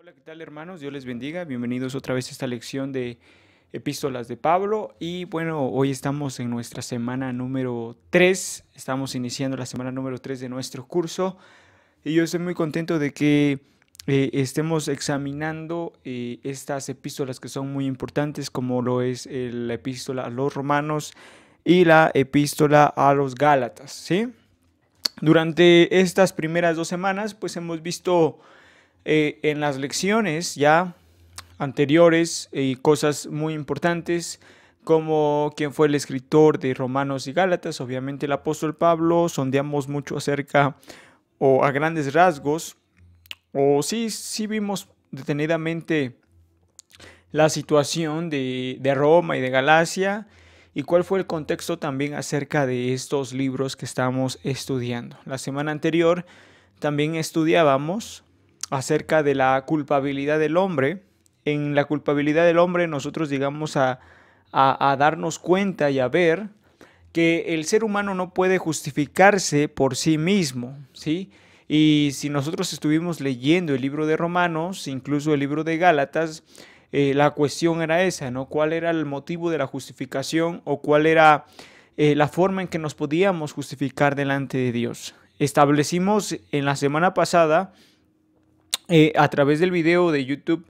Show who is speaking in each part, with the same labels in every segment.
Speaker 1: Hola, ¿qué tal, hermanos? Dios les bendiga. Bienvenidos otra vez a esta lección de Epístolas de Pablo. Y bueno, hoy estamos en nuestra semana número 3. Estamos iniciando la semana número 3 de nuestro curso. Y yo estoy muy contento de que estemos examinando estas epístolas que son muy importantes, como lo es la epístola a los Romanos y la epístola a los Gálatas, ¿sí? Durante estas primeras 2 semanas, pues hemos visto en las lecciones ya anteriores cosas muy importantes como quién fue el escritor de Romanos y Gálatas, obviamente el apóstol Pablo. Sondeamos mucho acerca o a grandes rasgos o sí vimos detenidamente la situación de Roma y de Galacia y cuál fue el contexto también acerca de estos libros que estamos estudiando. La semana anterior también estudiábamos acerca de la culpabilidad del hombre. En la culpabilidad del hombre nosotros llegamos a darnos cuenta y a ver que el ser humano no puede justificarse por sí mismo, ¿sí? Y si nosotros estuvimos leyendo el libro de Romanos, incluso el libro de Gálatas, la cuestión era esa, ¿no? ¿Cuál era el motivo de la justificación o cuál era la forma en que nos podíamos justificar delante de Dios? Establecimos en la semana pasada, a través del video de YouTube,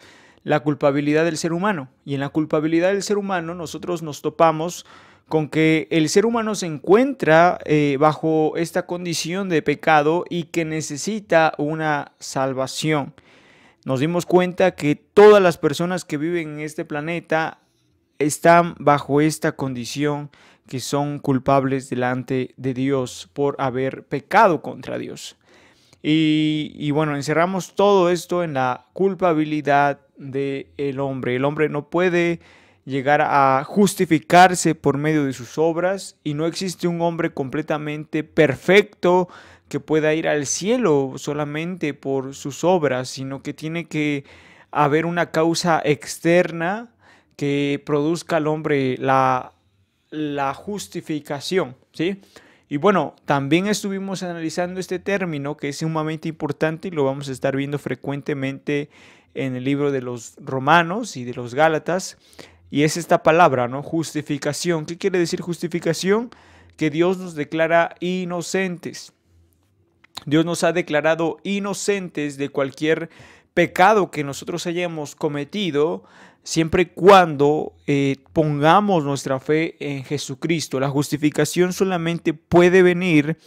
Speaker 1: la culpabilidad del ser humano. Y en la culpabilidad del ser humano nosotros nos topamos con que el ser humano se encuentra bajo esta condición de pecado y que necesita una salvación. Nos dimos cuenta que todas las personas que viven en este planeta están bajo esta condición, que son culpables delante de Dios por haber pecado contra Dios. Y bueno, encerramos todo esto en la culpabilidad del hombre. El hombre no puede llegar a justificarse por medio de sus obras y no existe un hombre completamente perfecto que pueda ir al cielo solamente por sus obras, sino que tiene que haber una causa externa que produzca al hombre la justificación, ¿sí? Y bueno, también estuvimos analizando este término que es sumamente importante y lo vamos a estar viendo frecuentemente en el libro de los Romanos y de los Gálatas. Y es esta palabra, ¿no? Justificación. ¿Qué quiere decir justificación? Que Dios nos declara inocentes. Dios nos ha declarado inocentes de cualquier pecado que nosotros hayamos cometido, siempre y cuando pongamos nuestra fe en Jesucristo. La justificación solamente puede venir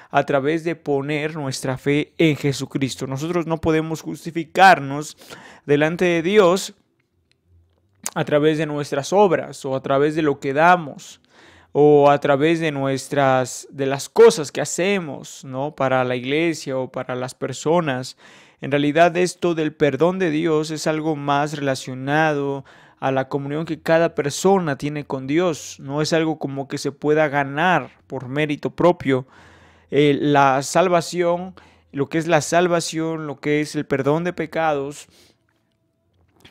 Speaker 1: a través de poner nuestra fe en Jesucristo. Nosotros no podemos justificarnos delante de Dios a través de nuestras obras o a través de lo que damos o a través de las cosas que hacemos, ¿no? Para la iglesia o para las personas. En realidad, esto del perdón de Dios es algo más relacionado a la comunión que cada persona tiene con Dios. No es algo como que se pueda ganar por mérito propio. La salvación, lo que es la salvación, lo que es el perdón de pecados,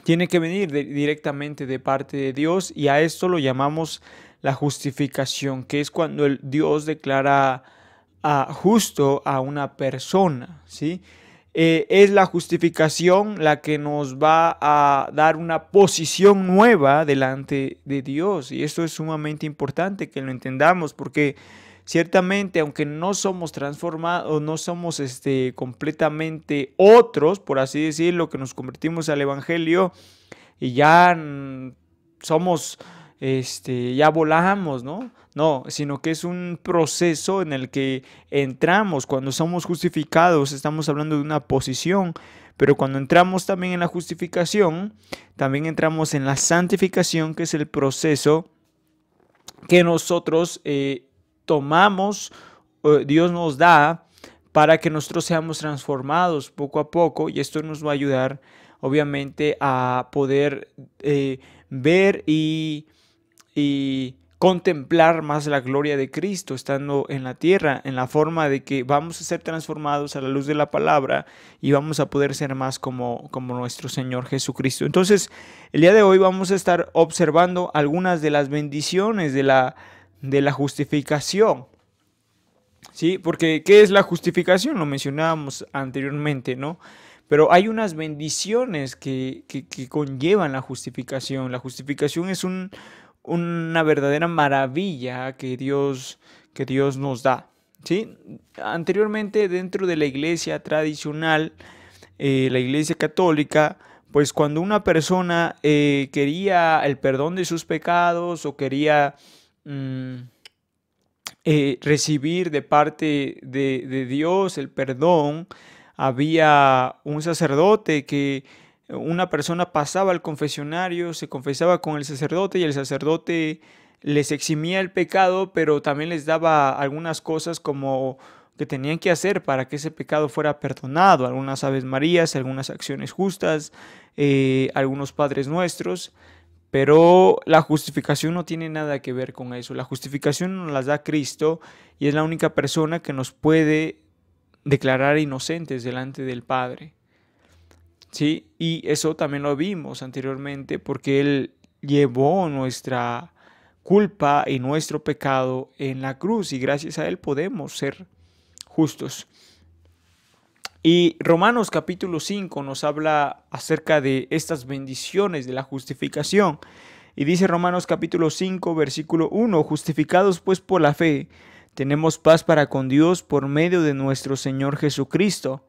Speaker 1: tiene que venir directamente de parte de Dios, y a esto lo llamamos la justificación, que es cuando el Dios declara justo a una persona, ¿sí? Es la justificación la que nos va a dar una posición nueva delante de Dios, y esto es sumamente importante que lo entendamos, porque ciertamente, aunque no somos transformados, no somos completamente otros, por así decirlo, que nos convertimos al Evangelio y ya somos, ya volamos, ¿no? No, sino que es un proceso en el que entramos. Cuando somos justificados, estamos hablando de una posición, pero cuando entramos también en la justificación, también entramos en la santificación, que es el proceso que nosotros tomamos, Dios nos da para que nosotros seamos transformados poco a poco, y esto nos va a ayudar obviamente a poder ver y contemplar más la gloria de Cristo estando en la tierra, en la forma de que vamos a ser transformados a la luz de la palabra y vamos a poder ser más como nuestro Señor Jesucristo. Entonces, el día de hoy vamos a estar observando algunas de las bendiciones de la justificación, ¿sí? Porque ¿qué es la justificación? Lo mencionábamos anteriormente, ¿no? Pero hay unas bendiciones que conllevan la justificación. La justificación es una verdadera maravilla que Dios nos da. ¿Sí? Anteriormente, dentro de la iglesia tradicional, la iglesia católica, pues cuando una persona quería el perdón de sus pecados o quería mm, recibir de parte de Dios el perdón, había un sacerdote que una persona pasaba al confesionario, se confesaba con el sacerdote y el sacerdote les eximía el pecado, pero también les daba algunas cosas como que tenían que hacer para que ese pecado fuera perdonado, algunas Aves Marías, algunas acciones justas, algunos Padres Nuestros. Pero la justificación no tiene nada que ver con eso. La justificación nos la da Cristo y es la única persona que nos puede declarar inocentes delante del Padre. ¿Sí? Y eso también lo vimos anteriormente porque Él llevó nuestra culpa y nuestro pecado en la cruz y gracias a Él podemos ser justos. Y Romanos capítulo 5 nos habla acerca de estas bendiciones de la justificación. Y dice Romanos capítulo 5 versículo 1, justificados pues por la fe, tenemos paz para con Dios por medio de nuestro Señor Jesucristo,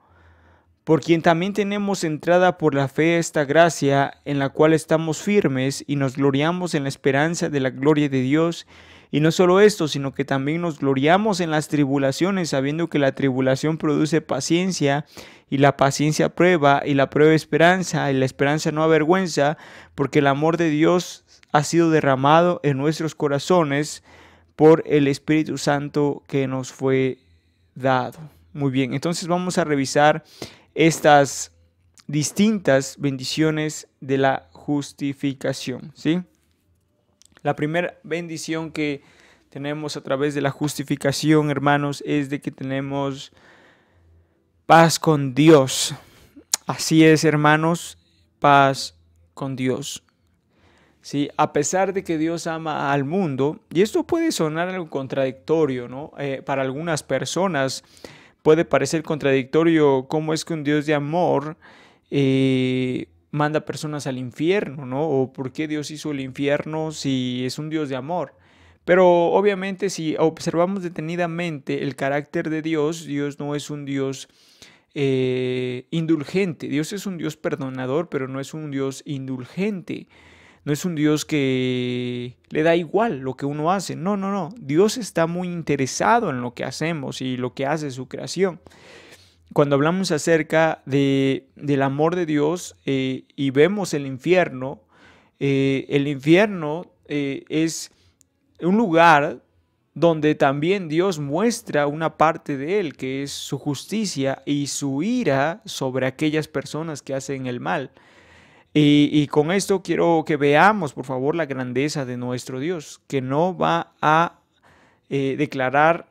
Speaker 1: por quien también tenemos entrada por la fe a esta gracia en la cual estamos firmes y nos gloriamos en la esperanza de la gloria de Dios. Y no solo esto, sino que también nos gloriamos en las tribulaciones, sabiendo que la tribulación produce paciencia, y la paciencia prueba, y la prueba esperanza, y la esperanza no avergüenza, porque el amor de Dios ha sido derramado en nuestros corazones por el Espíritu Santo que nos fue dado. Muy bien, entonces vamos a revisar estas distintas bendiciones de la justificación, ¿sí? La primera bendición que tenemos a través de la justificación, hermanos, es de que tenemos paz con Dios. Así es, hermanos, paz con Dios. Sí, a pesar de que Dios ama al mundo, y esto puede sonar algo contradictorio, ¿no? Para algunas personas puede parecer contradictorio cómo es que un Dios de amor manda personas al infierno, ¿no? O por qué Dios hizo el infierno si es un Dios de amor. Pero obviamente si observamos detenidamente el carácter de Dios, Dios no es un Dios indulgente. Dios es un Dios perdonador, pero no es un Dios indulgente. No es un Dios que le da igual lo que uno hace. No, no, no. Dios está muy interesado en lo que hacemos y lo que hace su creación. Cuando hablamos acerca del amor de Dios y vemos el infierno es un lugar donde también Dios muestra una parte de él, que es su justicia y su ira sobre aquellas personas que hacen el mal. Y con esto quiero que veamos, por favor, la grandeza de nuestro Dios, que no va a declarar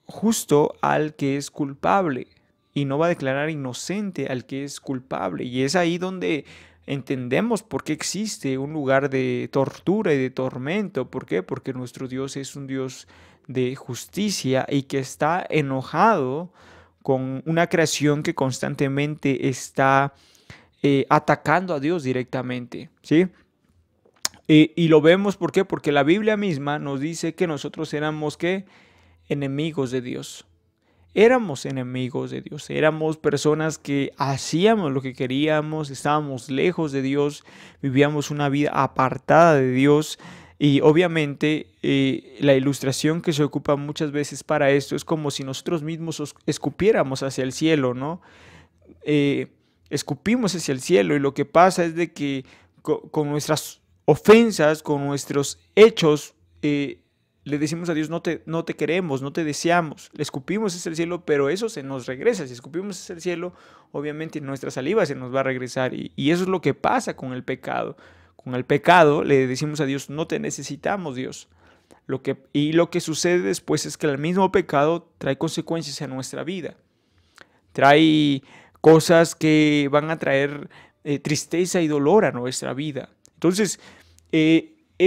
Speaker 1: justo al que es culpable y no va a declarar inocente al que es culpable. Y es ahí donde entendemos por qué existe un lugar de tortura y de tormento. ¿Por qué? Porque nuestro Dios es un Dios de justicia y que está enojado con una creación que constantemente está atacando a Dios directamente, ¿sí? Y lo vemos, ¿por qué? Porque la Biblia misma nos dice que nosotros éramos, ¿qué? Enemigos de Dios. Éramos enemigos de Dios, éramos personas que hacíamos lo que queríamos, estábamos lejos de Dios, vivíamos una vida apartada de Dios y obviamente la ilustración que se ocupa muchas veces para esto es como si nosotros mismos escupiéramos hacia el cielo, ¿no? Escupimos hacia el cielo y lo que pasa es de que con nuestras ofensas, con nuestros hechos, le decimos a Dios, no te queremos, no te deseamos. Le escupimos hacia el cielo, pero eso se nos regresa. Si escupimos hacia el cielo, obviamente nuestra saliva se nos va a regresar. Y eso es lo que pasa con el pecado. Con el pecado le decimos a Dios, no te necesitamos, Dios. Y lo que sucede después es que el mismo pecado trae consecuencias en nuestra vida. Trae cosas que van a traer tristeza y dolor a nuestra vida. Entonces,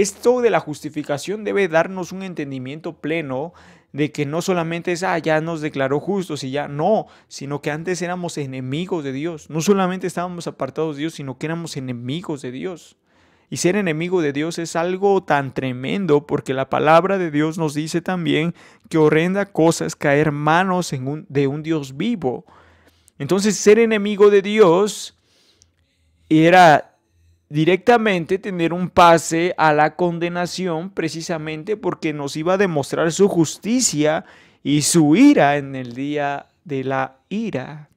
Speaker 1: esto de la justificación debe darnos un entendimiento pleno de que no solamente es, ya nos declaró justos y ya, no, sino que antes éramos enemigos de Dios. No solamente estábamos apartados de Dios, sino que éramos enemigos de Dios. Y ser enemigo de Dios es algo tan tremendo porque la palabra de Dios nos dice también que horrenda cosa es caer manos de un Dios vivo. Entonces, ser enemigo de Dios era directamente tener un pase a la condenación, precisamente porque nos iba a demostrar su justicia y su ira en el día de la ira,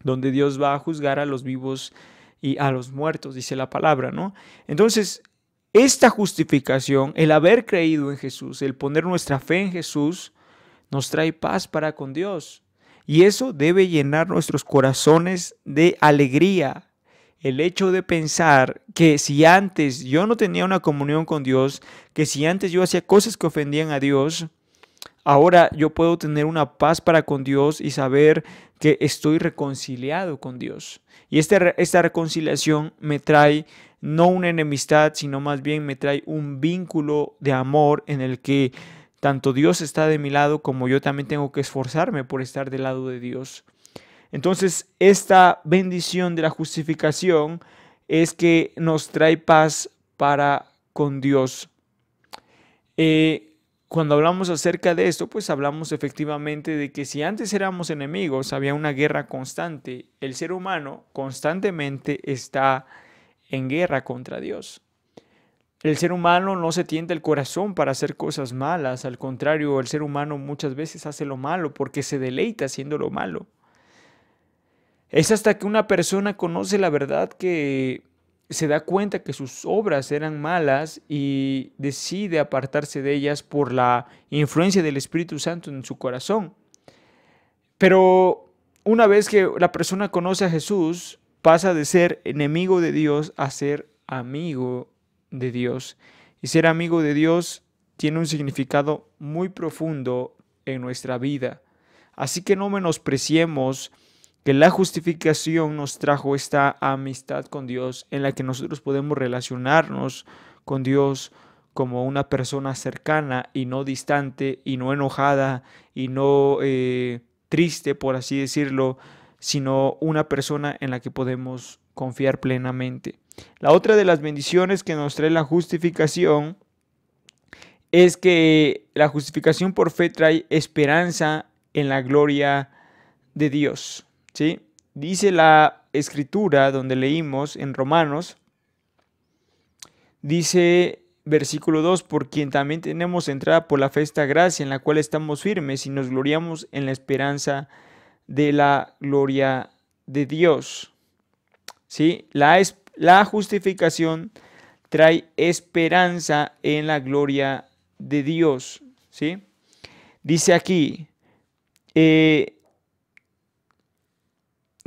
Speaker 1: donde Dios va a juzgar a los vivos y a los muertos, dice la palabra, ¿no? Entonces, esta justificación, el haber creído en Jesús, el poner nuestra fe en Jesús, nos trae paz para con Dios. Y eso debe llenar nuestros corazones de alegría. El hecho de pensar que si antes yo no tenía una comunión con Dios, que si antes yo hacía cosas que ofendían a Dios, ahora yo puedo tener una paz para con Dios y saber que estoy reconciliado con Dios. Y esta reconciliación me trae no una enemistad, sino más bien me trae un vínculo de amor en el que tanto Dios está de mi lado como yo también tengo que esforzarme por estar del lado de Dios. Entonces, esta bendición de la justificación es que nos trae paz para con Dios. Cuando hablamos acerca de esto, pues hablamos efectivamente de que si antes éramos enemigos, había una guerra constante. El ser humano constantemente está en guerra contra Dios. El ser humano no se tienta el corazón para hacer cosas malas. Al contrario, el ser humano muchas veces hace lo malo porque se deleita haciendo lo malo. Es hasta que una persona conoce la verdad que se da cuenta que sus obras eran malas y decide apartarse de ellas por la influencia del Espíritu Santo en su corazón. Pero una vez que la persona conoce a Jesús, pasa de ser enemigo de Dios a ser amigo de Dios. Y ser amigo de Dios tiene un significado muy profundo en nuestra vida. Así que no menospreciemos que la justificación nos trajo esta amistad con Dios en la que nosotros podemos relacionarnos con Dios como una persona cercana y no distante y no enojada y no triste, por así decirlo, sino una persona en la que podemos confiar plenamente. La otra de las bendiciones que nos trae la justificación es que la justificación por fe trae esperanza en la gloria de Dios. ¿Sí? Dice la escritura donde leímos en Romanos, dice versículo 2, por quien también tenemos entrada por la fe esta gracia en la cual estamos firmes y nos gloriamos en la esperanza de la gloria de Dios. ¿Sí? La justificación trae esperanza en la gloria de Dios. ¿Sí? Dice aquí,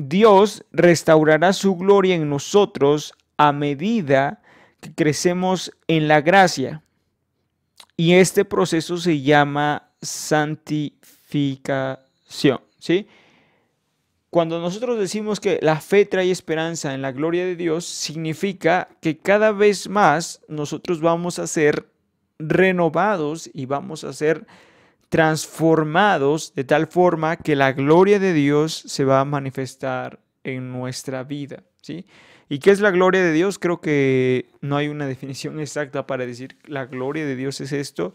Speaker 1: Dios restaurará su gloria en nosotros a medida que crecemos en la gracia. Y este proceso se llama santificación, ¿sí? Cuando nosotros decimos que la fe trae esperanza en la gloria de Dios, significa que cada vez más nosotros vamos a ser renovados y vamos a ser transformados de tal forma que la gloria de Dios se va a manifestar en nuestra vida, ¿sí? ¿Y qué es la gloria de Dios? Creo que no hay una definición exacta para decir la gloria de Dios es esto,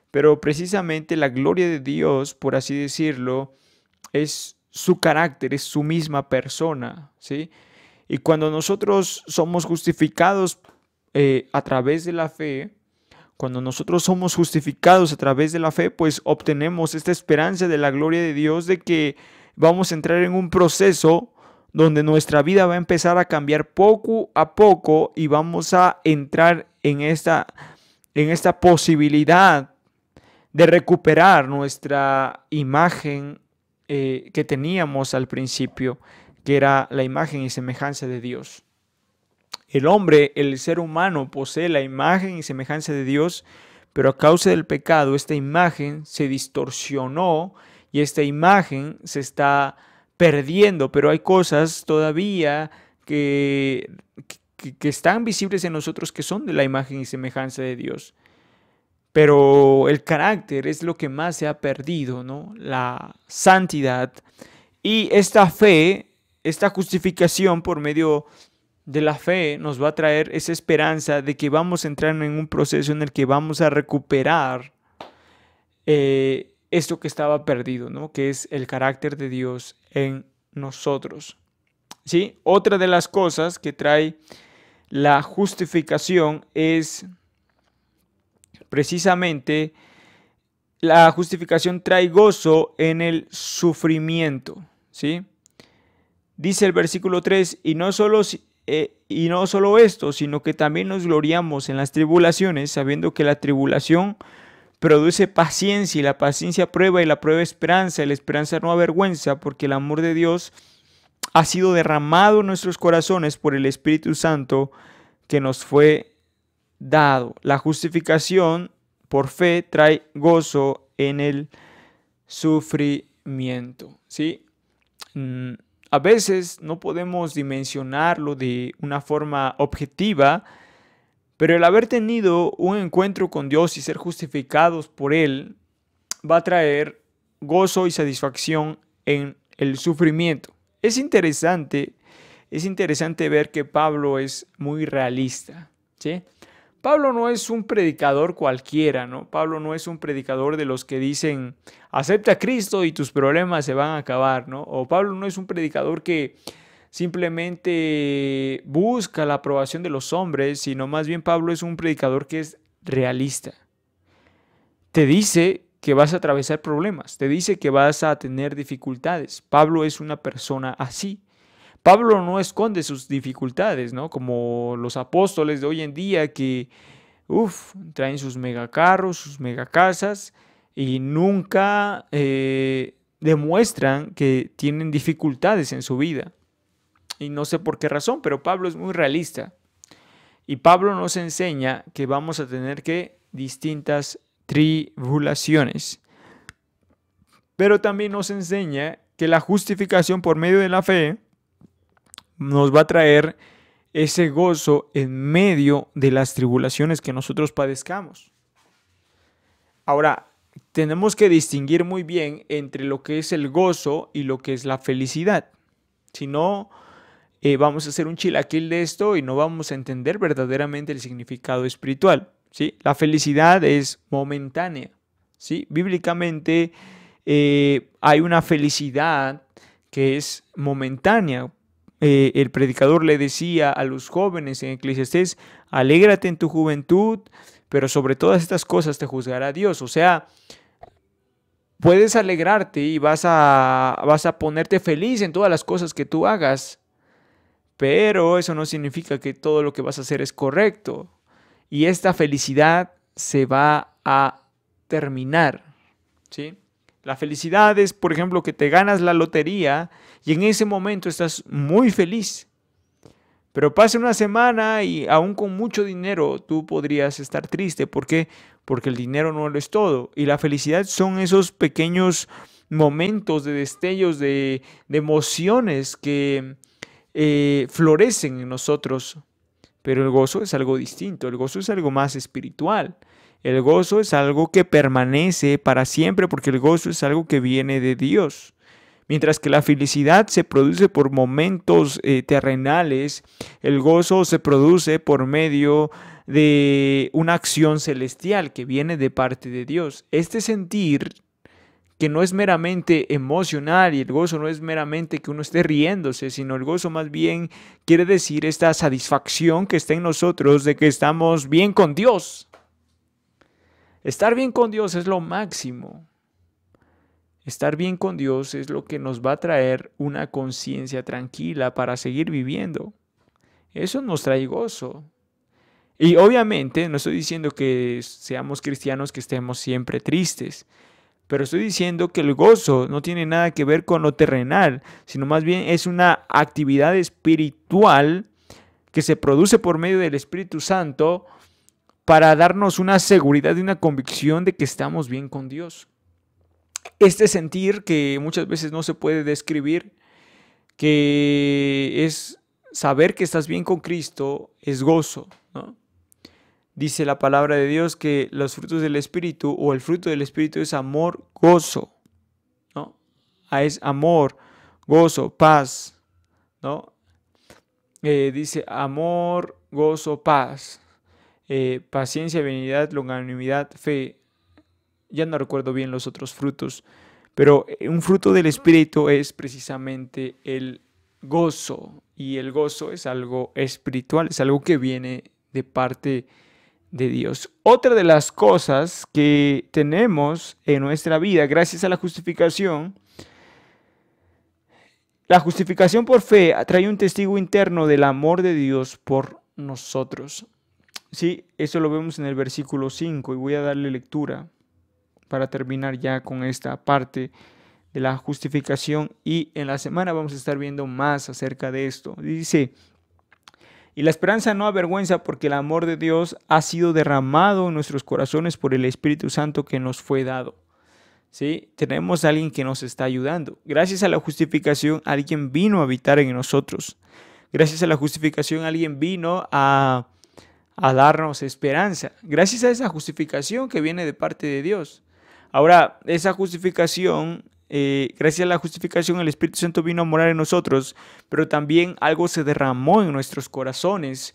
Speaker 1: pero precisamente la gloria de Dios, por así decirlo, es su carácter, es su misma persona, ¿sí? Y cuando nosotros somos justificados a través de la fe, cuando nosotros somos justificados a través de la fe, pues obtenemos esta esperanza de la gloria de Dios, de que vamos a entrar en un proceso donde nuestra vida va a empezar a cambiar poco a poco y vamos a entrar en esta posibilidad de recuperar nuestra imagen que teníamos al principio, que era la imagen y semejanza de Dios. El hombre, el ser humano, posee la imagen y semejanza de Dios, pero a causa del pecado esta imagen se distorsionó y esta imagen se está perdiendo, pero hay cosas todavía que que están visibles en nosotros, que son de la imagen y semejanza de Dios. Pero el carácter es lo que más se ha perdido, ¿no? La santidad. Y esta fe, esta justificación por medio de la fe nos va a traer esa esperanza de que vamos a entrar en un proceso en el que vamos a recuperar esto que estaba perdido, ¿no? Que es el carácter de Dios en nosotros. ¿Sí? Otra de las cosas que trae la justificación es precisamente la justificación trae gozo en el sufrimiento, ¿sí? Dice el versículo 3, y no solo esto, sino que también nos gloriamos en las tribulaciones, sabiendo que la tribulación produce paciencia, y la paciencia prueba, y la prueba esperanza, y la esperanza no avergüenza, porque el amor de Dios ha sido derramado en nuestros corazones por el Espíritu Santo que nos fue dado. La justificación por fe trae gozo en el sufrimiento, ¿sí? A veces no podemos dimensionarlo de una forma objetiva, pero el haber tenido un encuentro con Dios y ser justificados por Él va a traer gozo y satisfacción en el sufrimiento. Es interesante ver que Pablo es muy realista, ¿sí? Pablo no es un predicador cualquiera, ¿no? Pablo no es un predicador de los que dicen, acepta a Cristo y tus problemas se van a acabar, ¿no? O Pablo no es un predicador que simplemente busca la aprobación de los hombres, sino más bien Pablo es un predicador que es realista. Te dice que vas a atravesar problemas, te dice que vas a tener dificultades. Pablo es una persona así. Pablo no esconde sus dificultades, ¿no? Como los apóstoles de hoy en día que, traen sus megacarros, sus megacasas y nunca demuestran que tienen dificultades en su vida. Y no sé por qué razón, pero Pablo es muy realista. Y Pablo nos enseña que vamos a tener que distintas tribulaciones. Pero también nos enseña que la justificación por medio de la fe nos va a traer ese gozo en medio de las tribulaciones que nosotros padezcamos. Ahora, tenemos que distinguir muy bien entre lo que es el gozo y lo que es la felicidad. Si no, vamos a hacer un chilaquil de esto y no vamos a entender verdaderamente el significado espiritual, ¿sí? La felicidad es momentánea, ¿sí? Bíblicamente hay una felicidad que es momentánea. El predicador le decía a los jóvenes en Eclesiastés, alégrate en tu juventud, pero sobre todas estas cosas te juzgará Dios. O sea, puedes alegrarte y vas a ponerte feliz en todas las cosas que tú hagas, pero eso no significa que todo lo que vas a hacer es correcto. Y esta felicidad se va a terminar, ¿sí? La felicidad es, por ejemplo, que te ganas la lotería y en ese momento estás muy feliz. Pero pasa una semana y aún con mucho dinero tú podrías estar triste. ¿Por qué? Porque el dinero no lo es todo. Y la felicidad son esos pequeños momentos de destellos de emociones que florecen en nosotros. Pero el gozo es algo distinto. El gozo es algo más espiritual. El gozo es algo que permanece para siempre porque el gozo es algo que viene de Dios. Mientras que la felicidad se produce por momentos terrenales, el gozo se produce por medio de una acción celestial que viene de parte de Dios. Este sentir que no es meramente emocional y el gozo no es meramente que uno esté riéndose, sino el gozo más bien quiere decir esta satisfacción que está en nosotros de que estamos bien con Dios. Estar bien con Dios es lo máximo. Estar bien con Dios es lo que nos va a traer una conciencia tranquila para seguir viviendo. Eso nos trae gozo. Y obviamente no estoy diciendo que seamos cristianos que estemos siempre tristes, pero estoy diciendo que el gozo no tiene nada que ver con lo terrenal, sino más bien es una actividad espiritual que se produce por medio del Espíritu Santo para darnos una seguridad y una convicción de que estamos bien con Dios. Este sentir que muchas veces no se puede describir, que es saber que estás bien con Cristo es gozo, ¿no? Dice la palabra de Dios que los frutos del Espíritu o el fruto del Espíritu es amor, gozo, ¿no? Es amor, gozo, paz, ¿no? Dice amor, gozo, paz, paciencia, benignidad, longanimidad, fe. Ya no recuerdo bien los otros frutos, pero un fruto del Espíritu es precisamente el gozo. Y el gozo es algo espiritual, es algo que viene de parte de Dios. Otra de las cosas que tenemos en nuestra vida gracias a la justificación por fe trae un testigo interno del amor de Dios por nosotros. Sí, eso lo vemos en el versículo 5 y voy a darle lectura para terminar ya con esta parte de la justificación, y en la semana vamos a estar viendo más acerca de esto. Dice: y la esperanza no avergüenza, porque el amor de Dios ha sido derramado en nuestros corazones por el Espíritu Santo que nos fue dado. ¿Sí? Tenemos a alguien que nos está ayudando. Gracias a la justificación, alguien vino a habitar en nosotros. Gracias a la justificación, alguien vino a darnos esperanza. Gracias a esa justificación que viene de parte de Dios. Ahora, esa justificación, gracias a la justificación, el Espíritu Santo vino a morar en nosotros, pero también algo se derramó en nuestros corazones,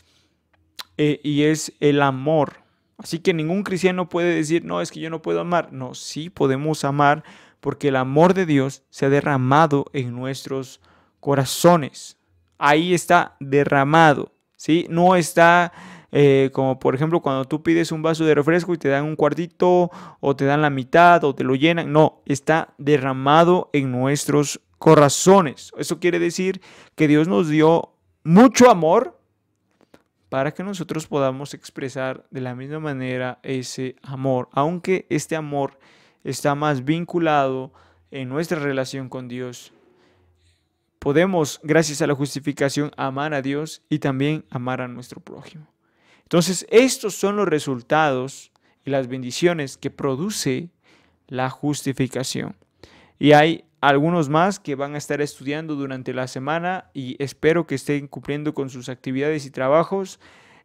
Speaker 1: y es el amor. Así que ningún cristiano puede decir: no, es que yo no puedo amar. No, sí podemos amar, porque el amor de Dios se ha derramado en nuestros corazones. Ahí está derramado, ¿sí? No está como por ejemplo cuando tú pides un vaso de refresco y te dan un cuartito o te dan la mitad o te lo llenan. No, está derramado en nuestros corazones. Eso quiere decir que Dios nos dio mucho amor para que nosotros podamos expresar de la misma manera ese amor, aunque este amor está más vinculado en nuestra relación con Dios. Podemos, gracias a la justificación, amar a Dios y también amar a nuestro prójimo. Entonces, estos son los resultados y las bendiciones que produce la justificación. Y hay algunos más que van a estar estudiando durante la semana, y espero que estén cumpliendo con sus actividades y trabajos,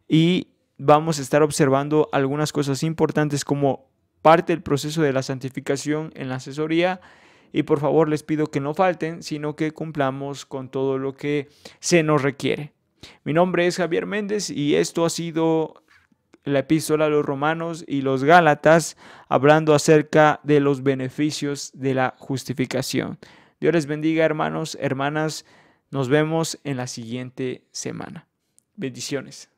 Speaker 1: y vamos a estar observando algunas cosas importantes como parte del proceso de la santificación en la asesoría. Y por favor les pido que no falten, sino que cumplamos con todo lo que se nos requiere. Mi nombre es Javier Méndez y esto ha sido la epístola a los Romanos y los Gálatas, hablando acerca de los beneficios de la justificación. Dios les bendiga, hermanos, hermanas. Nos vemos en la siguiente semana. Bendiciones.